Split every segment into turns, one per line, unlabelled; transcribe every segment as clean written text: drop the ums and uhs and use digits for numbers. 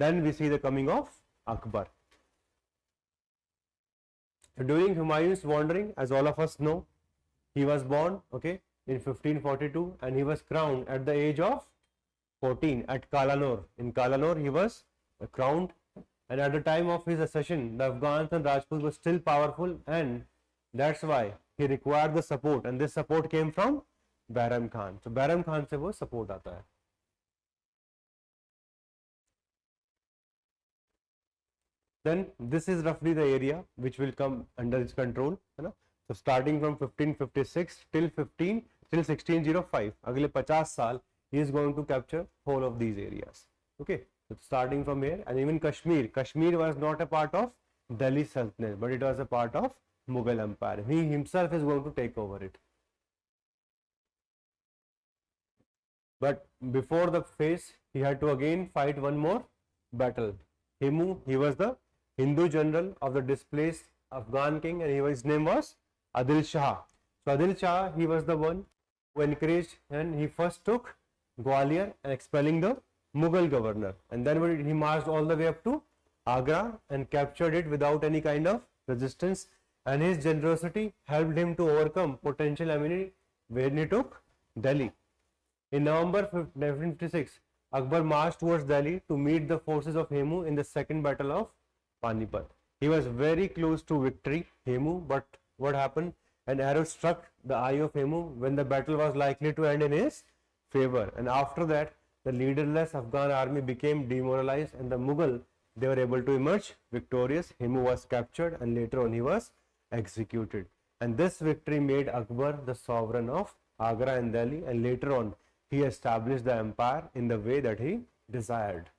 Then we see the coming of Akbar. During Humayun's wandering, as all of us know, he was born, okay, in 1542, and he was crowned at the age of 14 at Kalanur. In Kalanur, he was crowned, and at the time of his accession, the Afghans and Rajputs were still powerful, and that's why he required the support, and this support came from Bairam Khan. So Bairam Khan से वो support आता है. Then this is roughly the area which will come under his control, है ना? So starting from 1556 till 1605, अगले 50 साल he is going to capture whole of these areas. Okay, so starting from here, and even Kashmir. Kashmir was not a part of Delhi Sultanate, but it was a part of Mughal Empire. He himself is going to take over it. But before the phase, he had to again fight one more battle. Hemu, he was the Hindu general of the displaced Afghan king, and his name was Adil Shah. So Adil Shah, he was the one who encouraged, and he first took Gwalior and expelling the Mughal governor, and then he marched all the way up to Agra and captured it without any kind of resistance, and his generosity helped him to overcome potential enemy when he took Delhi. In November 1956, Akbar marched towards Delhi to meet the forces of Hemu in the second battle of Panipat. He was very close to victory, Hemu, but what happened? An arrow struck the eye of Hemu when the battle was likely to end in his favor, and after that the leaderless Afghan army became demoralized, and the Mughal, they were able to emerge victorious. Hemu was captured, and later on he was executed, and this victory made Akbar the sovereign of Agra and Delhi, and later on he established the empire in the way that he desired.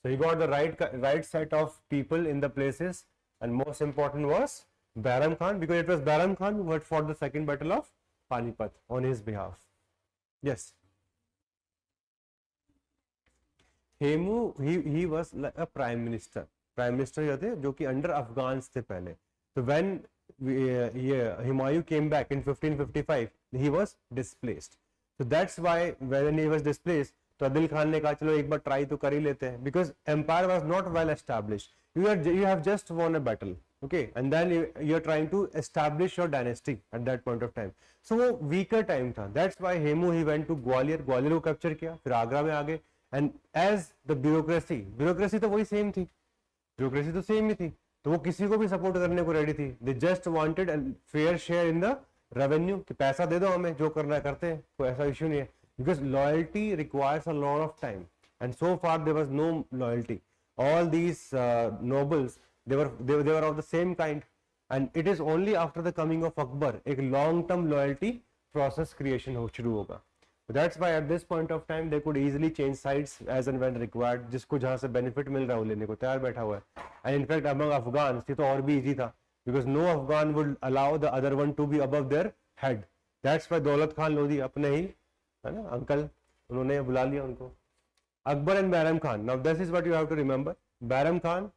So he got the right set of people in the places, and most important was Bairam Khan, because it was Bairam Khan who had fought the second battle of Panipat on his behalf. Yes. Hemu, he was like a prime minister. Prime minister ये थे जो कि under Afghans थे पहले. So when Humayun came back in 1555, he was displaced. So that's why when he was displaced, तो अदिल खान ने कहा चलो एक बार ट्राई तो कर ही लेते हैं, because empire was not well established. You have just won a battle, okay, and then you are trying to establish your dynasty at that point of time. So वो weaker time था. That's why Hemu, he went to Gwalior को capture किया, फिर आगरा में आ गए, and as the bureaucracy तो वही same थी, bureaucracy तो same ही थी, तो वो किसी को भी support करने को ready थी. They just wanted a fair share in the revenue, कि पैसा दे दो हमें, जो करना है करते हैं, कोई ऐसा issue नहीं है. Because loyalty requires a lot of time, and so far there was no loyalty. All these nobles, they were of the same kind, and it is only after the coming of Akbar एक long term loyalty process creation शुरू होगा. That's why at this point of time they could easily change sides as and when required. जिसको जहाँ से benefit मिल रहा है वो लेने को तैयार बैठा हुआ है. And in fact among Afghans ये तो और भी easy था, because no Afghan would allow the other one to be above their head. That's why दौलत खान लोधी अपने ही है ना अंकल, उन्होंने बुला लिया उनको. Akbar and Bairam Khan. Now this is what you have to remember. Bairam Khan,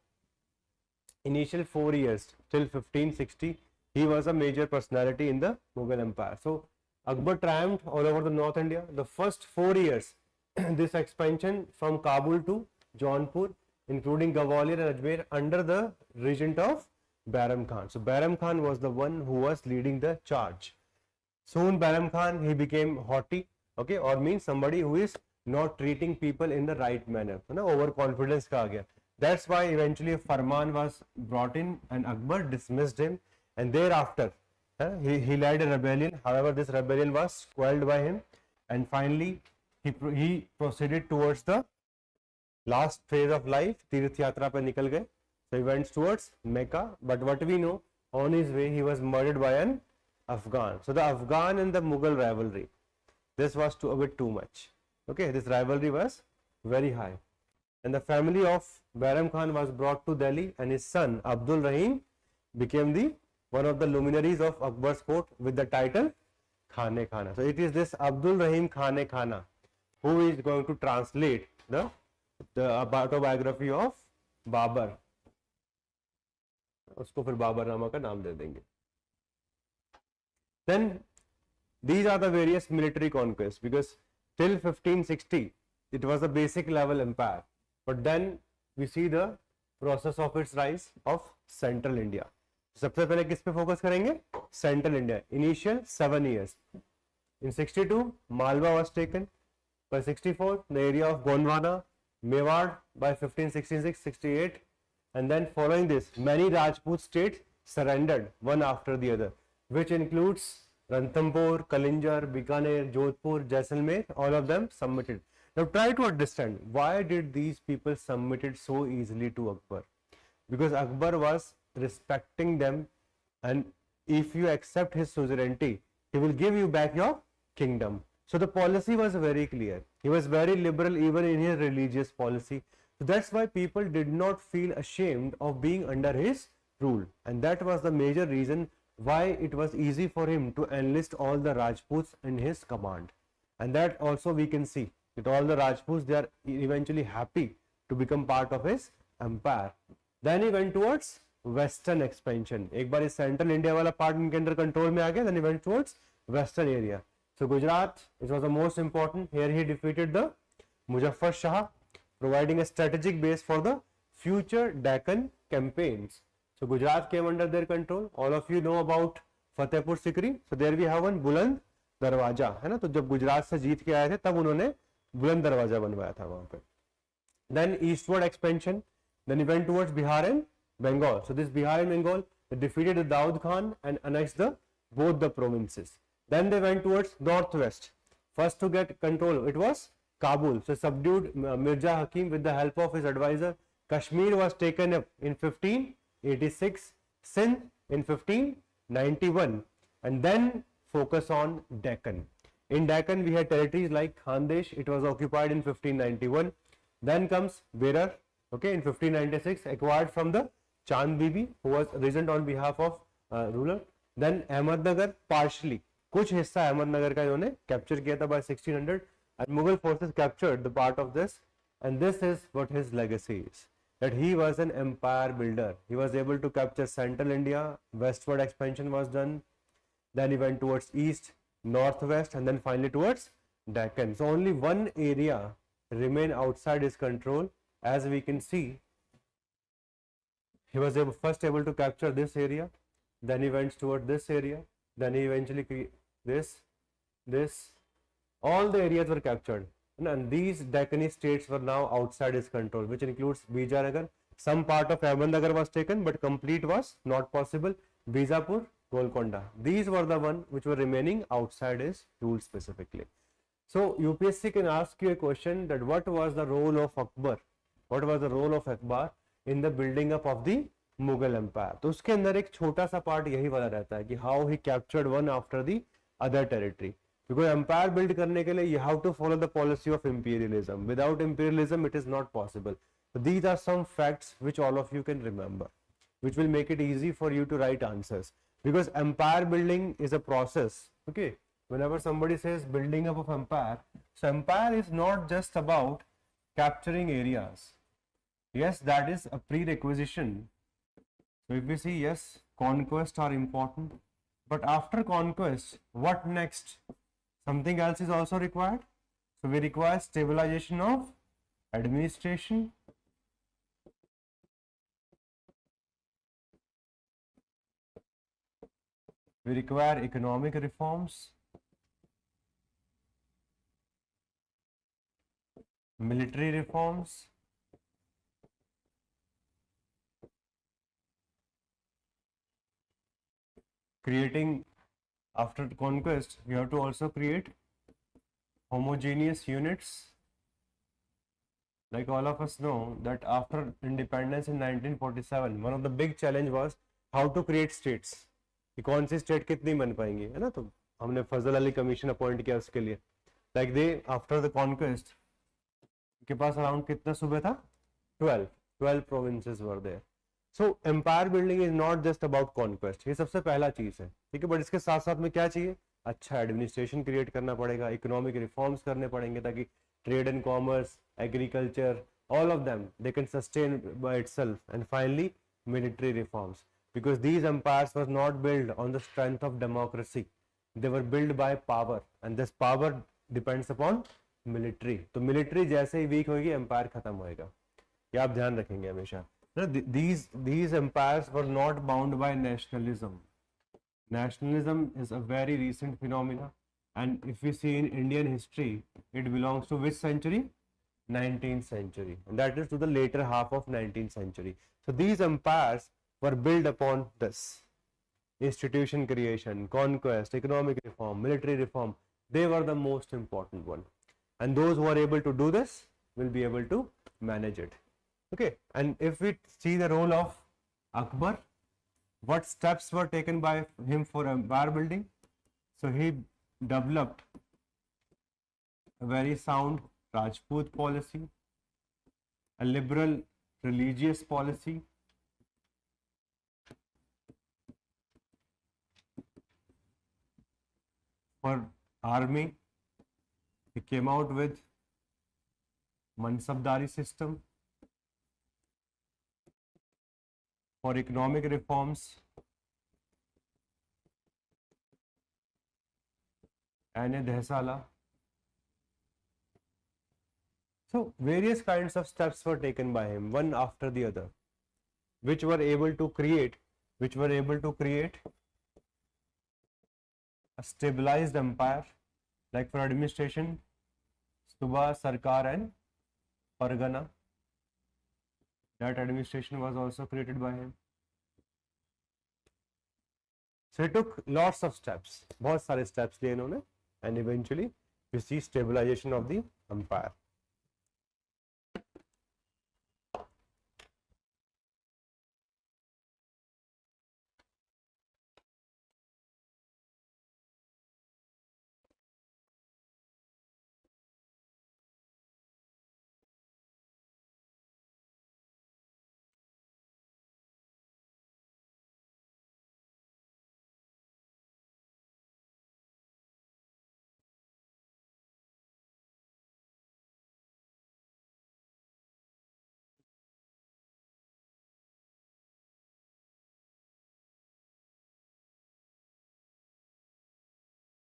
initial 4 years till 1560, he was a major personality in the Mughal Empire. So Akbar triumphed all over the North India. The first 4 years, this expansion from Kabul to Jaunpur, including Gwalior and Ajmer, under the regent of Bairam Khan. So Bairam Khan was the one who was leading the charge. Soon Bairam Khan, he became haughty, okay, or means somebody who is not treating people in the right manner. You know, overconfidence का आ गया. That's why eventually a farman was brought in, and Akbar dismissed him, and thereafter he led a rebellion. However, this rebellion was quelled by him, and finally he proceeded towards the last phase of life. तीर्थ यात्रा पे निकल गए. So he went towards Mecca, but what we know, on his way he was murdered by an Afghan. So the Afghan and the Mughal rivalry, this was a bit too much. Okay, this rivalry was very high, and the family of Bairam Khan was brought to Delhi, and his son Abdul Rahim became one of the luminaries of Akbar's court with the title Khane Khana. So it is this Abdul Rahim Khane Khana who is going to translate the autobiography of Babar. उसको फिर बाबर नामा का नाम दे देंगे. Then these are the various military conquests, because till 1560 it was a basic level empire, but then we see the process of its rise of Central India. सबसे पहले किस पे फोकस करेंगे? Central India. Initial 7 years. In 62, Malwa was taken. By 64, the area of Gondwana, Mewar by 1566-68, and then following this, many Rajput states surrendered one after the other, which includes Ranthambore, Kalinjar, Bikaner, Jodhpur, Jaisalmer. All of them submitted. Now try to understand why did these people submitted so easily to Akbar? Because Akbar was respecting them, and if you accept his suzerainty, he will give you back your kingdom. So the policy was very clear. He was very liberal even in his religious policy. So that's why people did not feel ashamed of being under his rule. And that was the major reason why it was easy for him to enlist all the Rajputs in his command. And that also we can see that all the Rajputs, they are eventually happy to become part of his empire. Then he went towards western expansion. एक बार इस central India वाला part इनके under control में आ गया. Then he went towards western area. So Gujarat, it was the most important. Here he defeated the Muzaffar Shah, providing a strategic base for the future Deccan campaigns. So Gujarat came under their control. All of you know about Fatehpur Sikri. So there we have one Buland Darwaja, है ना? तो जब गुजरात से जीत के आए थे तब उन्होंने बुलंद दरवाजा बनवाया था वहां पे. Then eastward expansion. Then he went towards Bihar and Bengal. So this Bihar and Bengal, they defeated the Daud Khan and annexed both the provinces. Then they went towards northwest. First to get control, it was Kabul. So subdued Mirza Hakim with the help of his advisor. Kashmir was taken up in 1586, Sindh in 1591, and then focus on Deccan. In Deccan, we had territories like Khandesh. It was occupied in 1591. Then comes Berar, okay, in 1596, acquired from the Chand Bibi, who was regent on behalf of ruler. Then Ahmednagar partially. कुछ हिस्सा अहमदनगर का इन्होंने capture किया था by 1600, and Mughal forces captured the part of this, and this is what his legacy is, that he was an empire builder. He was able to capture central India, westward expansion was done, then he went towards east, northwest, and then finally towards Deccan. So only one area remained outside his control. As we can see, he was first able to capture this area, then he went toward this area, then he eventually this, all the areas were captured, and these Deccani states were now outside his control, which includes Bijanagar. Some part of Ahmednagar was taken, but complete was not possible. Bijapur, Golconda, these were the one which were remaining outside his rule specifically. So UPSC can ask you a question that what was the role of Akbar? What was the role of Akbar in the building up of the Mughal Empire? तो उसके अंदर एक छोटा सा part यही वाला रहता है कि how he captured one after the other territory. Because empire build करने के लिए you have to follow the policy of imperialism. Without imperialism, it is not possible. So these are some facts which all of you can remember, which will make it easy for you to write answers. Because empire building is a process. Okay, whenever somebody says building up of empire, so empire is not just about capturing areas. Yes, that is a prerequisition. So if we see, yes, conquests are important, but after conquest, what next? Something else is also required. So we require stabilization of administration, we require economic reforms, military reforms, creating, after conquest, you have to also create homogeneous units. Like all of us know that after independence in 1947, one of the big challenge was how to create states. कि कौन सी state कितनी बन पाएंगी, है ना? तो हमने फजल Ali commission appoint किया उसके लिए. Like they after the conquest के पास अराउंड कितना सूबे था? 12 provinces were there. So empire building is not just about conquest, ये सबसे पहला चीज है, ठीक है. बट इसके साथ साथ में क्या चाहिए? अच्छा एडमिनिस्ट्रेशन क्रिएट करना पड़ेगा, इकोनॉमिक रिफॉर्म्स करने पड़ेंगे ताकि trade and commerce, agriculture, all of them they can sustain by itself. And finally military reforms, because these empires were not built on the strength of democracy, they were built by power, and this power depends upon military. तो military जैसे ही weak होगी empire खत्म होएगा. ये आप ध्यान रखेंगे हमेशा. These empires were not bound by nationalism. Nationalism is a very recent phenomena, and if we see in Indian history, it belongs to which century? 19th century, and that is to the later half of 19th century. So these empires were built upon this: institution creation, conquest, economic reform, military reform. They were the most important one, and those who are able to do this will be able to manage it. Okay, and if we see the role of Akbar, what steps were taken by him for empire building? So he developed a very sound Rajput policy, a liberal religious policy, for army. He came out with Mansabdari system. For economic reforms, Aine Dehsala. So various kinds of steps were taken by him, one after the other, which were able to create a stabilized empire. Like for administration, Suba, Sarkar and Pargana. That administration was also created by him. So he took lots of steps, बहुत सारे steps लिए इन्होंने, and eventually we see stabilization of the empire.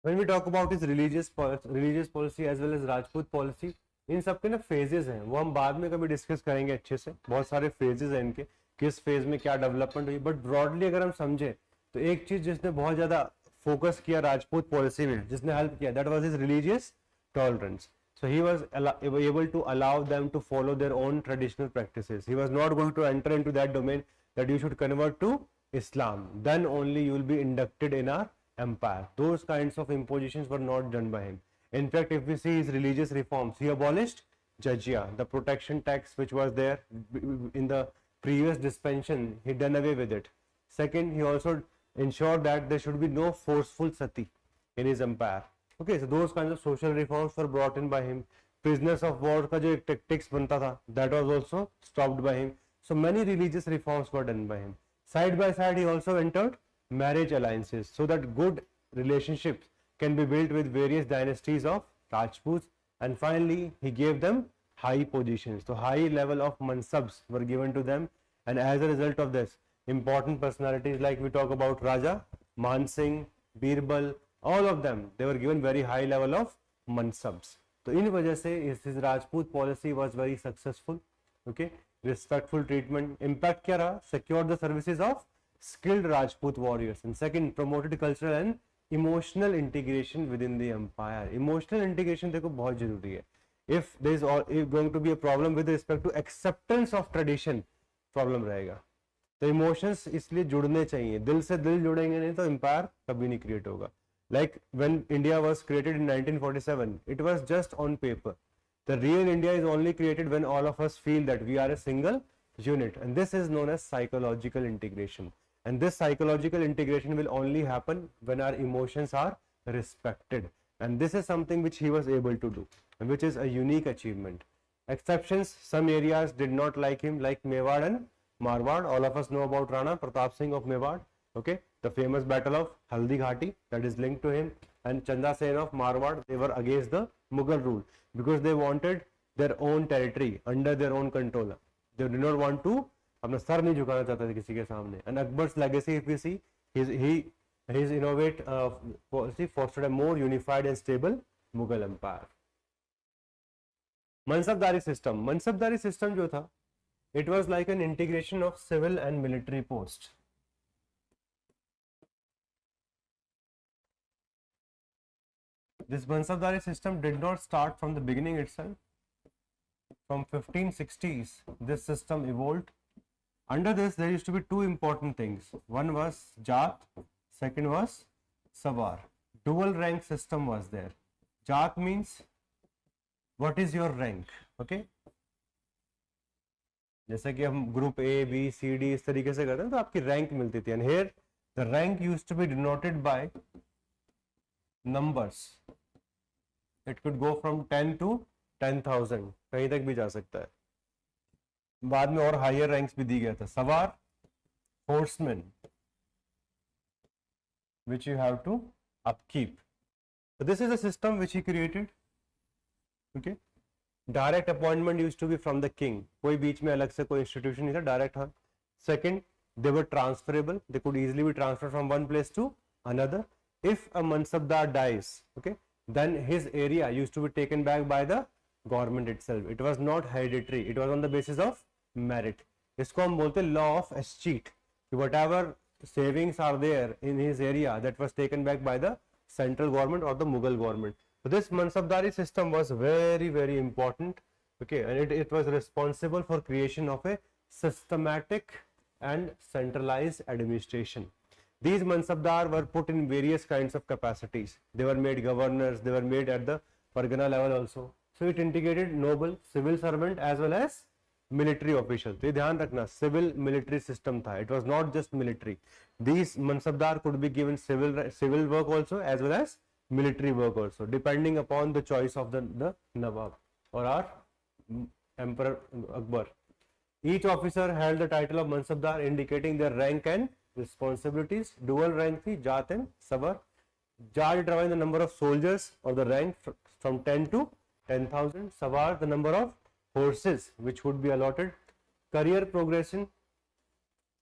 When we talk about his religious policy as well as Rajput policy, इन सब के ना phases हैं, वो हम बाद में कभी डिस्कस करेंगे अच्छे से. बहुत सारे phases हैं इनके, किस फेज में क्या डेवलपमेंट हुई. बट ब्रॉडली अगर हम समझे तो एक चीज जिसने बहुत ज्यादा फोकस किया राजपूत पॉलिसी में, जिसने हेल्प किया, that was his religious tolerance. So he was able to allow them to follow their own traditional practices. He was not going to enter into that domain that you should convert to Islam. Then only you will be inducted in our empire. Those kinds of impositions were not done by him. In fact, if we see his religious reforms, he abolished jizya, the protection tax which was there in the previous dispensation. He done away with it. Second, he also ensured that there should be no forceful sati in his empire. Okay, so those kinds of social reforms were brought in by him. Prisoners of war का जो एक tactics बनता था, that was also stopped by him. So many religious reforms were done by him. Side by side, he also entered marriage alliances so that good relationships can be built with various dynasties of Rajputs. And finally, he gave them high positions. So high level of mansabs were given to them. And as a result of this, important personalities like we talk about Raja, Man Singh, Birbal, all of them, they were given very high level of mansabs. So in वजह से his Rajput policy was very successful. Okay, respectful treatment. Impact क्या रहा? Secured the services of skilled Rajput warriors. And second, promoted cultural and emotional integration within the empire. Emotional integration देखो बहुत जरूरी है. If there is going to be a problem with respect to acceptance of tradition, problem रहेगा. तो emotions इसलिए जुड़ने चाहिए, दिल से दिल जुड़ेंगे नहीं तो एम्पायर कभी नहीं क्रिएट होगा. Like when India was created in 1947, it was just on paper. The real India is only created when all of us feel that we are a single unit, and this is known as psychological integration. And this psychological integration will only happen when our emotions are respected. And this is something which he was able to do, and which is a unique achievement. Exceptions, some areas did not like him, like Mewar and Marwar. All of us know about Rana Pratap Singh of Mewar. Okay, the famous battle of Haldi Ghati, that is linked to him. And Chanda Sen of Marwar, they were against the Mughal rule because they wanted their own territory under their own control. They did not want to अपना sir नहीं झुकाना चाहते थे किसी के सामने. And Akbar's legacy, if we see, his innovate policy fostered a more unified and stable Mughal empire. मनसबदारी system जो था, It was like an integration of civil and military post. This Mansabdari system did not start from the beginning itself. From 1560s, this system evolved. Under this, there used to be two important things. One was Jat, second was Savar. Dual rank system was there. Jat means what is your rank, okay? जैसे कि हम group A B C D इस तरीके से करते हैं तो आपकी रैंक मिलती थी, and here the rank used to be denoted by numbers. It could go from 10 to 10,000, कहीं तक भी जा सकता है. बाद में और हायर रैंक्स भी दी गया था. सवार, horsemen, which you have to upkeep. So this is a system which he created. Okay. Direct appointment used to be from the king. कोई बीच में अलग से कोई institution नहीं था, direct हाँ. Second, they were transferable. They could easily be transferred from one place to another. If a mansabdar dies, okay, then his area used to be taken back by the government itself. It was not hereditary. It was on the basis of merit. इसको हम बोलते हैं law of escheat. Whatever savings are there in his area, that was taken back by the central government or the Mughal government. So this Mansabdari system was very, very important, okay, and it was responsible for creation of a systematic and centralized administration. These Mansabdar were put in various kinds of capacities. They were made governors, they were made at the Pargana level also. So it integrated noble, civil servant as well as military officials. तो ध्यान रखना, civil military system था. It was not just military. These Mansabdar could be given civil work also as well as military work also, depending upon the choice of the Nawab or our Emperor Akbar. Each officer held the title of Mansabdar, indicating their rank and responsibilities. Dual rank थी, Jat and Savar. Jat determined the number of soldiers or the rank from 10 to 10,000. Savar, the number of horses which would be allotted. Career progression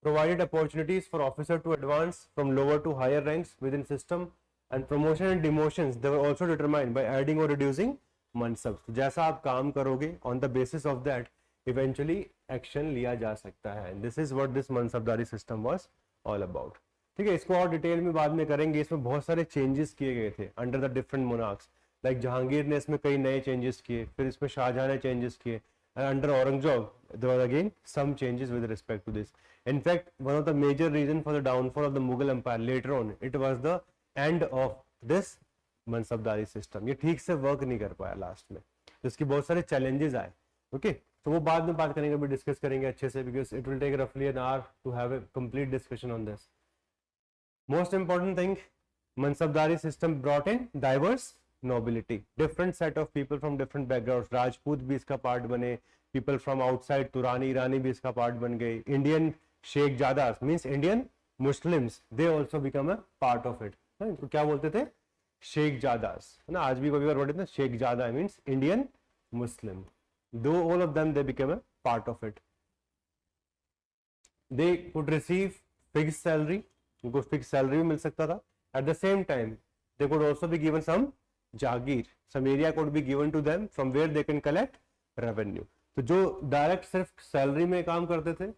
provided opportunities for officer to advance from lower to higher ranks within system, and promotion and demotions, they were also determined by adding or reducing mansabs. तो जैसा आप काम करोगे, on the basis of that eventually action लिया जा सकता है. And this is what this mansabdari system was all about. ठीक है, इसको और डिटेल में बाद में करेंगे. इसमें बहुत सारे चेंजेस किए गए थे under the different monarchs. Like Jahangir ने इसमें कई नए चेंजेस किए, फिर इसमें शाहजहां ने चेंजेस किए, and under Aurangzeb there was again some changes with respect to this. In fact, one of the major reason for the downfall of the Mughal Empire later on, it was the end of this mansabdari system. ये ठीक से work नहीं कर पाया last में, तो इसकी बहुत सारे चैलेंजेस आए. ओके, तो वो बाद में बात करेंगे, अभी डिस्कस करेंगे अच्छे से, बिकॉज इट विल टेक रफली an hour to have a complete discussion on this. Most important thing, mansabdari system brought in diverse nobility, different set of people from different backgrounds. Rajput भी इसका पार्ट बने, people from outside तुरानी ईरानी भी इसका part बन गए. Indian शेख जादास means Indian Muslims, they also become a part of it. तो क्या बोलते थे, शेख जादास, है ना. आज भी कभी बार बोलते थे शेख जादा मीन्स इंडियन मुस्लिम. दो all of them they became a part of it. They could receive fixed salary, उनको फिक्स सैलरी भी मिल सकता था. At the same time, they could also be given some Jagir, some area could be given to them from where they can collect revenue. तो जो direct सिर्फ salary में काम करते थे,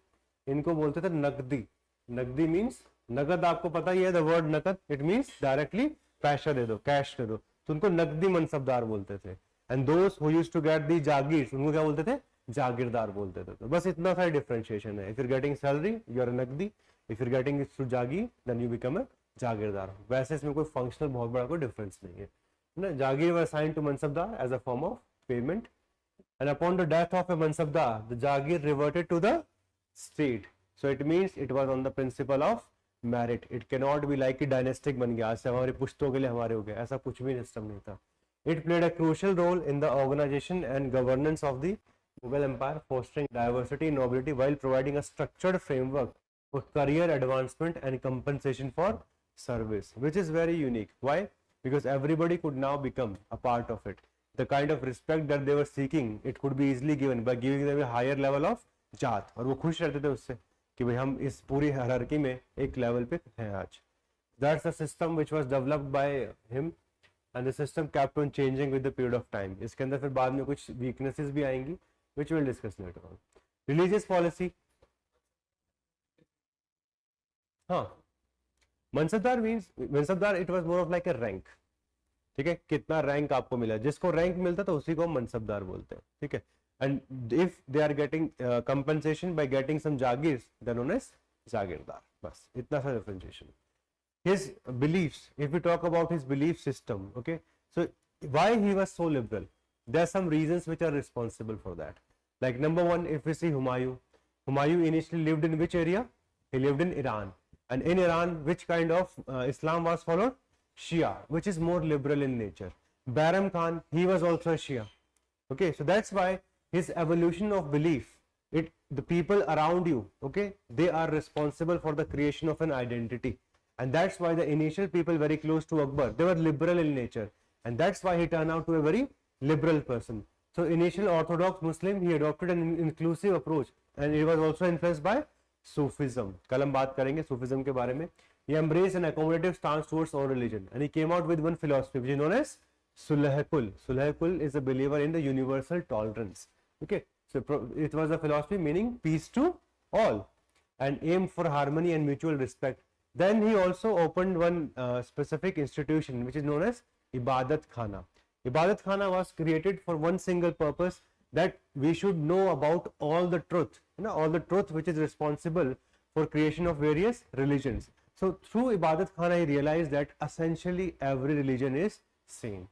इनको बोलते थे नकदी. नकदी मीन्स नगद, आपको पता ही है द वर्ड नकद, इट मीन्स डायरेक्टली पैसा दे दो, कैश दे दो, तो उनको नकदी मनसबदार बोलते थे. And those who used to get the जागीर, उनको क्या बोलते थे, जागीरदार बोलते थे. तो बस इतना सा डिफरेंशिएशन है. If you are getting salary you are नकदी, if you are getting through जागीर देन यू बिकम अ जागीरदार. वैसे इसमें कोई फंक्शनल बहुत बड़ा कोई डिफरेंस नहीं है ना. जागीर वर असाइन्ड टू मनसबदार as a form of payment, and upon the death of a mansabdar the jagir reverted to the state. So it means it was on the principle of merit. It cannot be like कि dynastic बन गया, आज से हमारे पुश्तों के लिए हमारे हो गए, ऐसा कुछ भी सिस्टम नहीं था. It played a crucial role in the organization and governance of the Mughal Empire, fostering diversity and nobility while providing a structured framework for career advancement and compensation for service, which is very unique. Why? Because everybody could now become a part of it. The kind of respect that they were seeking, it could be easily given by giving them a higher level of जात, और वो खुश रहते थे उससे कि भाई हम इस पूरी हायरार्की में एक लेवल पे हैं आज. That's a system which was developed by him, and the system kept on changing with the period of time. इसके अंदर फिर बाद में कुछ weaknesses भी आएंगी which we'll discuss later on. Religious policy. हाँ, मनसबदार मीन्स मनसबदार it was more of like a rank. ठीक है, कितना रैंक आपको मिला, जिसको रैंक मिलता तो उसी को हम मनसबदार बोलते हैं. ठीक है, and if they are getting compensation by getting some जागीर देन नोन एज जागीरदार. बस इतना सा differentiation. His beliefs, if we talk about his belief system, okay, so why he was so liberal, there are some reasons which are responsible for that. Like number one, if we see Humayun initially lived in which area? He lived in Iran, and in Iran which kind of Islam was followed? Shia, which is more liberal in nature. Bahram Khan, he was also a Shia. Okay, so that's why his evolution of belief, the people around you, okay, they are responsible for the creation of an identity. And that's why the initial people very close to Akbar, they were liberal in nature, and that's why he turned out to a very liberal person. So initial orthodox Muslim, he adopted an inclusive approach, and he was also influenced by Sufism. कल हम बात करेंगे Sufism के बारे में. He embraced an accommodative stance towards all religion, and he came out with one philosophy which is known as Sulh-e-Kul. Sulh-e-Kul is a believer in the universal tolerance. Okay, so it was a philosophy meaning peace to all, and aim for harmony and mutual respect. Then he also opened one specific institution which is known as Ibadat Khana. Ibadat Khana was created for one single purpose, that we should know about all the truth, all the truth which is responsible for creation of various religions. So through Ibadat Khana he realized that essentially every religion is same.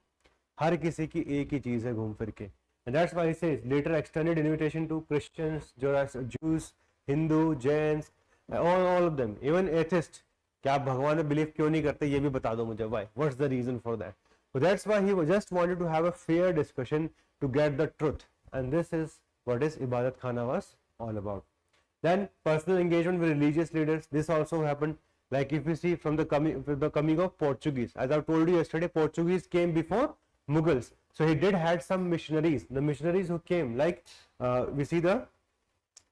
हर किसी की एक ही चीज है घूम फिर के. And that's why he says later extended invitation to Christians, Jews, Hindu, Jains, all of them, even atheists. क्या आप भगवान में बिलीव क्यों नहीं करते, ये भी बता दो मुझे. Why? What's the reason for that? So that's why he just wanted to have a fair discussion to get the truth, and this is what is Ibadat Khana was all about. Then personal engagement with religious leaders. This also happened. Like if you see from the coming of Portuguese, as I told you yesterday, Portuguese came before Mughals. So he did had some missionaries. The missionaries who came, like we see the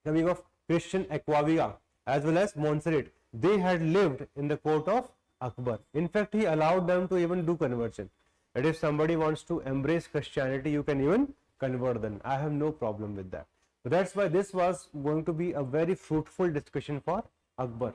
coming of Christian Aquavia as well as Montserrat. They had lived in the court of Akbar. In fact, he allowed them to even do conversion. That if somebody wants to embrace Christianity, you can even convert them. I have no problem with that. So that's why this was going to be a very fruitful discussion for Akbar.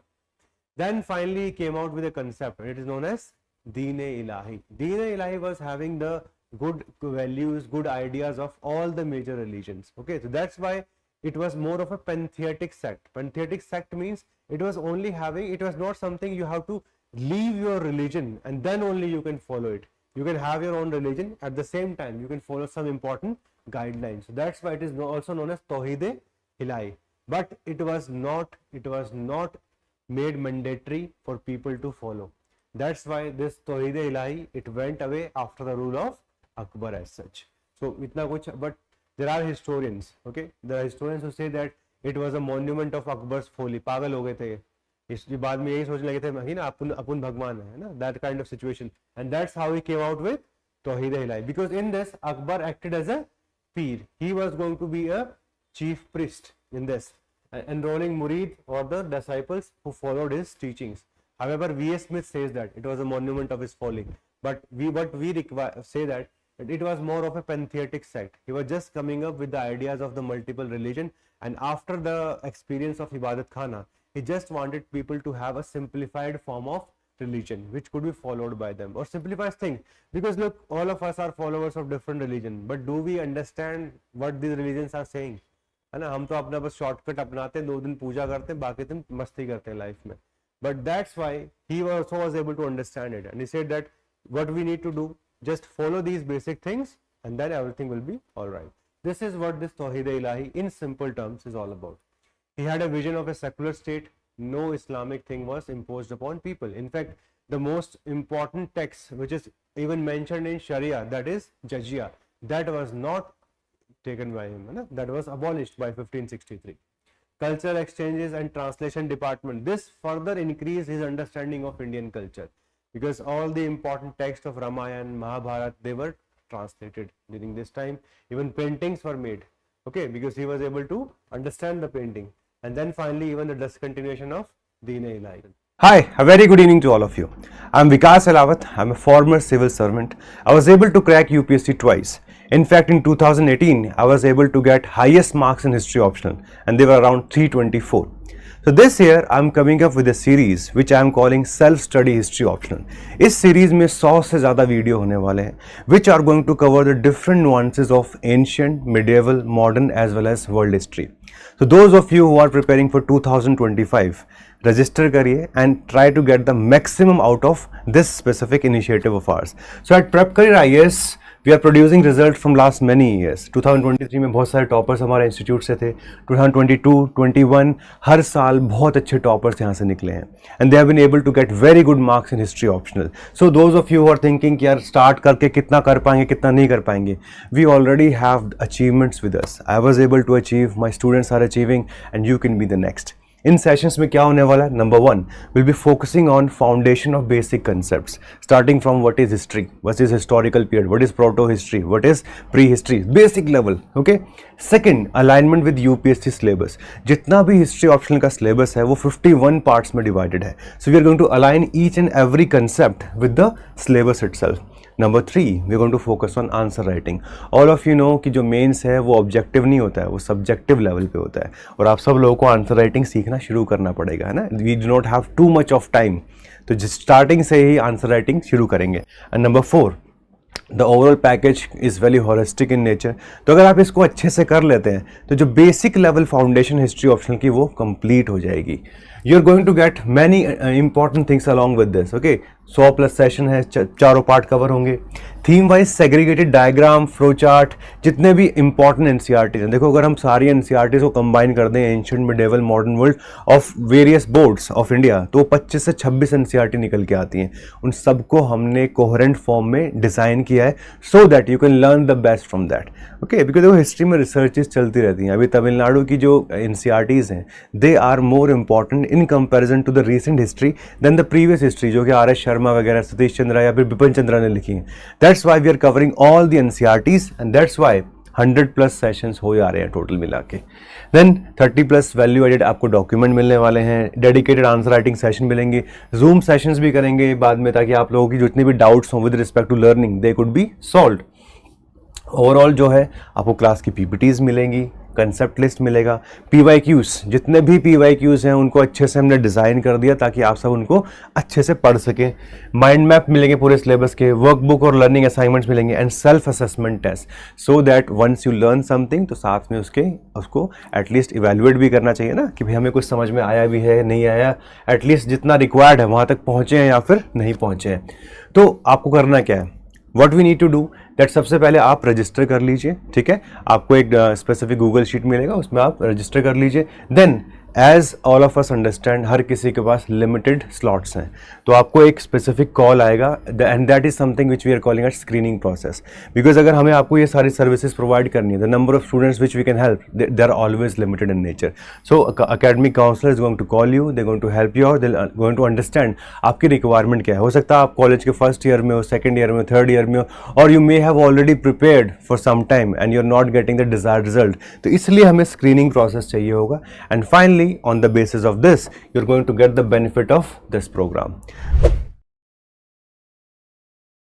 Then finally he came out with a concept. It is known as Deen-e-Ilahi. Deen-e-Ilahi was having the good values, good ideas of all the major religions. Okay, so that's why it was more of a pantheistic sect. Pantheistic sect means it was only having, it was not something you have to leave your religion and then only you can follow it. You can have your own religion, at the same time you can follow some important guidelines. So that's why it is also known as Tawhid-e-Ilahi. But it was not made mandatory for people to follow. That's why this Tawhid-e-Ilahi, it went away after the rule of Akbar as such. So itna kuch, but there are historians, okay, there are historians who say that it was a monument of Akbar's folly. पागल हो गए थे इसके बाद में यही सोचने लगे थे ना अपन भगवान है ना, that kind of situation. And that's how he came out with Tawhid-e-Ilahi, because in this Akbar acted as a peer. He was going to be a chief priest in this, enrolling murid or the disciples who followed his teachings. However, V.S. Smith says that it was a monument of his folly, but we say that it was more of a pantheistic sect. He was just coming up with the ideas of the multiple religion, and after the experience of Ibadat Khana, he just wanted people to have a simplified form of religion which could be followed by them, or simplifies things, because look, all of us are followers of different religion, but do we understand what these religions are saying? है ना, हम तो अपना बस shortcut अपनाते हैं, 2 दिन पूजा करते हैं, बाकी दिन मस्ती करते हैं लाइफ में. But that's why he also was able to understand it, and he said that what we need to do, just follow these basic things and then everything will be all right. This is what this Tawhid-e-Ilahi in simple terms is all about. He had a vision of a secular state. No Islamic thing was imposed upon people. In fact, the most important text which is even mentioned in Sharia, that is Jizya, that was not taken by him, that was abolished by 1563. Cultural exchanges and translation department, this further increased his understanding of Indian culture, because all the important texts of Ramayana, Mahabharata, they were translated during this time. Even paintings were made, okay, because he was able to understand the painting. And then finally even the discontinuation of Deen-e-Ilahi. Hi, a very good evening to all of you. I'm Vikas Elawat. I'm a former civil servant. I was able to crack UPSC twice. In fact, in 2018, I was able to get highest marks in history optional, and they were around 324. So this year, I'm coming up with a series which I'm calling Self-Study History Optional. इस series में 100 से ज़्यादा video होने वाले हैं, which are going to cover the different nuances of ancient, medieval, modern as well as world history. So those of you who are preparing for 2025, register करिए and try to get the maximum out of this specific initiative of ours. So at Prep Career IAS, we are producing results from last many years. 2023 में बहुत सारे toppers हमारे institute से थे. 2022, 21 हर साल बहुत अच्छे टॉपर्स यहाँ से निकले हैं. And they have been able to get very good marks in history optional. So those of you who are thinking कि यार start करके कितना कर पाएंगे कितना नहीं कर पाएंगे, we already have achievements with us. I was able to achieve, my students are achieving, and you can be the next. In sessions में क्या होने वाला है? Number 1 will be focusing on foundation of basic concepts starting from what is history, what is historical period, what is proto history, what is pre history, basic level. Okay. Second, alignment with UPSC syllabus. जितना भी history optional का syllabus है वो 51 parts में divided है. So we are going to align each and every concept with the syllabus itself. Number 3, we going to focus on answer writing. All of you know कि जो mains है वो objective नहीं होता है, वो सब्जेक्टिव लेवल पे होता है, और आप सब लोगों को आंसर राइटिंग सीखना शुरू करना पड़ेगा, है ना. We do not have too much of time, तो स्टार्टिंग से ही आंसर राइटिंग शुरू करेंगे. And number 4, the overall package is very holistic in nature. तो अगर आप इसको अच्छे से कर लेते हैं तो जो basic level foundation history optional की वो कंप्लीट हो जाएगी. You are going to get many important things along with this. Okay. 100+ session है, चारों पार्ट कवर होंगे. Theme wise segregated diagram, flow chart, जितने भी इंपॉर्टेंट एनसीईआरटीज हैं. देखो, अगर हम सारी एनसीईआरटीज को कंबाइन कर दें, ancient, medieval, modern world of various boards of India, तो 25 से 26 एनसीईआरटी निकल के आती हैं. उन सबको हमने कोहेरेंट फॉर्म में डिज़ाइन किया है so that you can learn the best from that. Okay. Because देखो, हिस्ट्री में रिसर्चेज चलती रहती हैं. अभी तमिलनाडु की जो एनसीईआरटीज हैं, they are more important in comparison to the recent history than the previous history, जो कि आर एस शर्मा वगैरह, सतीश चंद्रा या फिर बिपिन चंद्रा ने लिखी हैं. That's why we are covering all the NCERTs, and that's why 100+ sessions हो जा रहे हैं टोटल मिला के. देन 30+ वैल्यू एडेड आपको डॉक्यूमेंट मिलने वाले हैं, डेडिकेटेड आंसर राइटिंग सेशन मिलेंगे, जूम सेशंस भी करेंगे बाद में, ताकि आप लोगों की जितनी भी डाउट्स हों with respect to learning they could be solved. Overall जो है आपको क्लास की पीपीटीज मिलेंगी, कंसेप्ट लिस्ट मिलेगा, PYQs, जितने भी PYQs हैं उनको अच्छे से हमने डिज़ाइन कर दिया ताकि आप सब उनको अच्छे से पढ़ सकें. माइंड मैप मिलेंगे पूरे सिलेबस के, वर्कबुक और लर्निंग असाइनमेंट्स मिलेंगे, and self assessment test, so that once you learn something तो साथ में उसको एटलीस्ट इवेल्युएट भी करना चाहिए ना, कि भाई हमें कुछ समझ में आया भी है, नहीं आया, एटलीस्ट जितना रिक्वायर्ड है वहाँ तक पहुँचे हैं या फिर नहीं पहुँचे हैं. तो आपको करना क्या है, what we need to do that, सबसे पहले आप रजिस्टर कर लीजिए. ठीक है. आपको एक स्पेसिफिक गूगल शीट मिलेगा, उसमें आप रजिस्टर कर लीजिए. Then as all of us understand, हर किसी के पास लिमिटेड स्लॉट्स हैं, तो आपको एक स्पेसिफिक कॉल आएगा, and that is something which we are calling at screening process. Because अगर हमें आपको ये सारी सर्विसेज प्रोवाइड करनी है, the number of students which we can help, they are always limited in nature. So academic counsellor is going to call you, they going to help you out, they going to understand आपकी requirement क्या है. हो सकता है आप college के first year में हो, सेकंड ईयर में हो, थर्ड ईयर में हो, और you may have already prepared for some time and you are not getting the desired result. तो इसलिए हमें स्क्रीनिंग प्रोसेस चाहिए होगा. And finally on the basis of this, you're going to get the benefit of this program.